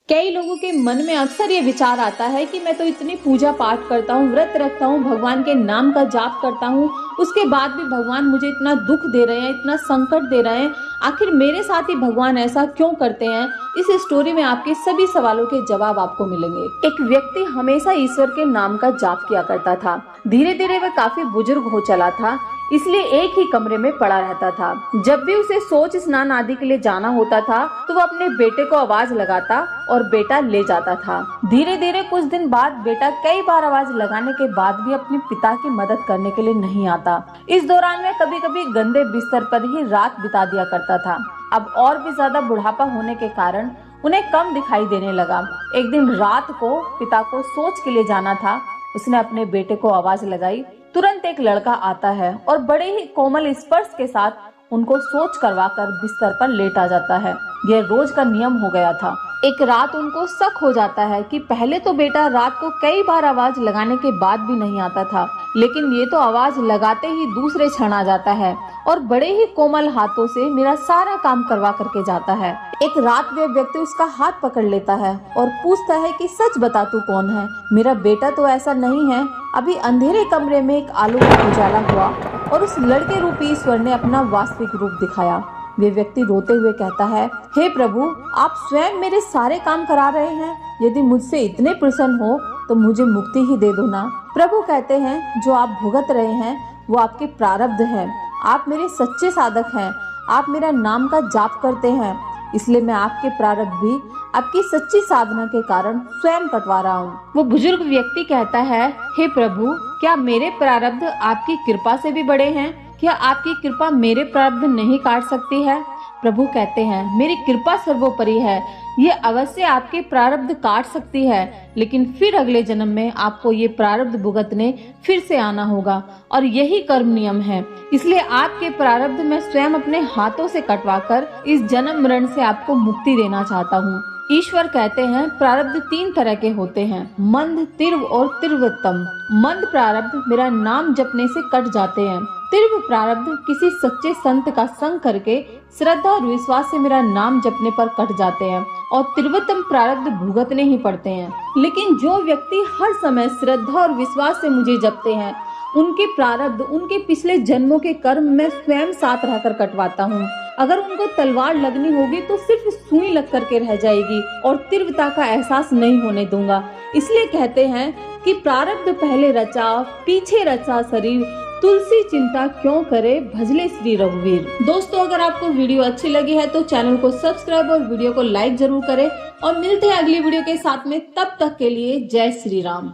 कई लोगों के मन में अक्सर ये विचार आता है कि मैं तो इतनी पूजा पाठ करता हूँ, व्रत रखता हूँ, भगवान के नाम का जाप करता हूँ, उसके बाद भी भगवान मुझे इतना दुख दे रहे हैं, इतना संकट दे रहे हैं। आखिर मेरे साथ ही भगवान ऐसा क्यों करते हैं? इस स्टोरी में आपके सभी सवालों के जवाब आपको मिलेंगे। एक व्यक्ति हमेशा ईश्वर के नाम का जाप किया करता था। धीरे धीरे वह काफी बुजुर्ग हो चला था, इसलिए एक ही कमरे में पड़ा रहता था। जब भी उसे सोच स्नान आदि के लिए जाना होता था तो वह अपने बेटे को आवाज लगाता और बेटा ले जाता था। धीरे धीरे कुछ दिन बाद बेटा कई बार आवाज लगाने के बाद भी अपने पिता की मदद करने के लिए नहीं आता। इस दौरान वह कभी कभी गंदे बिस्तर पर ही रात बिता दिया करता था। अब और भी ज्यादा बुढ़ापा होने के कारण उन्हें कम दिखाई देने लगा। एक दिन रात को पिता को सोच के लिए जाना था। उसने अपने बेटे को आवाज लगाई। तुरंत एक लड़का आता है और बड़े ही कोमल स्पर्श के साथ उनको सोच करवाकर बिस्तर पर लेटा जाता है। यह रोज का नियम हो गया था। एक रात उनको शक हो जाता है कि पहले तो बेटा रात को कई बार आवाज लगाने के बाद भी नहीं आता था, लेकिन ये तो आवाज लगाते ही दूसरे क्षण आ जाता है और बड़े ही कोमल हाथों से मेरा सारा काम करवा करके जाता है। एक रात वह व्यक्ति उसका हाथ पकड़ लेता है और पूछता है कि सच बता, तू कौन है? मेरा बेटा तो ऐसा नहीं है। अभी अंधेरे कमरे में एक आलो का उजाला हुआ और उस लड़के रूपी ईश्वर ने अपना वास्तविक रूप दिखाया। वे व्यक्ति रोते हुए कहता है, हे प्रभु, आप स्वयं मेरे सारे काम करा रहे हैं। यदि मुझसे इतने प्रसन्न हो तो मुझे मुक्ति ही दे दो ना। प्रभु कहते हैं, जो आप भुगत रहे हैं वो आपके प्रारब्ध है। आप मेरे सच्चे साधक हैं। आप मेरा नाम का जाप करते हैं, इसलिए मैं आपके प्रारब्ध भी आपकी सच्ची साधना के कारण स्वयं कटवा रहा हूँ। वो बुजुर्ग व्यक्ति कहता है, हे प्रभु, क्या मेरे प्रारब्ध आपकी कृपा से भी बड़े हैं? क्या आपकी कृपा मेरे प्रारब्ध नहीं काट सकती है? प्रभु कहते हैं, मेरी कृपा सर्वोपरि है। ये अवश्य आपके प्रारब्ध काट सकती है, लेकिन फिर अगले जन्म में आपको ये प्रारब्ध भुगतने फिर से आना होगा और यही कर्म नियम है। इसलिए आपके प्रारब्ध मैं स्वयं अपने हाथों से कटवाकर इस जन्म मरण से आपको मुक्ति देना चाहता हूँ। ईश्वर कहते हैं, प्रारब्ध 3 तरह के होते हैं, मंद, तीव्र और तीव्रतम। मंद प्रारब्ध मेरा नाम जपने से कट जाते हैं। तीव्र प्रारब्ध किसी सच्चे संत का संग करके श्रद्धा और विश्वास से मेरा नाम जपने पर कट जाते हैं और तीव्रतम प्रारब्ध भुगतने ही पड़ते हैं। लेकिन जो व्यक्ति हर समय श्रद्धा और विश्वास से मुझे जपते हैं, उनके प्रारब्ध, उनके पिछले जन्मों के कर्म मैं स्वयं साथ रहकर कटवाता हूँ। अगर उनको तलवार लगनी होगी तो सिर्फ सुई लग करके रह जाएगी और तीव्रता का एहसास नहीं होने दूंगा। इसलिए कहते हैं कि प्रारब्ध पहले रचा, पीछे रचा शरीर, तुलसी चिंता क्यों करे, भजले श्री रघुवीर। दोस्तों, अगर आपको वीडियो अच्छी लगी है तो चैनल को सब्सक्राइब और वीडियो को लाइक जरूर करें और मिलते हैं अगली वीडियो के साथ में। तब तक के लिए जय श्री राम।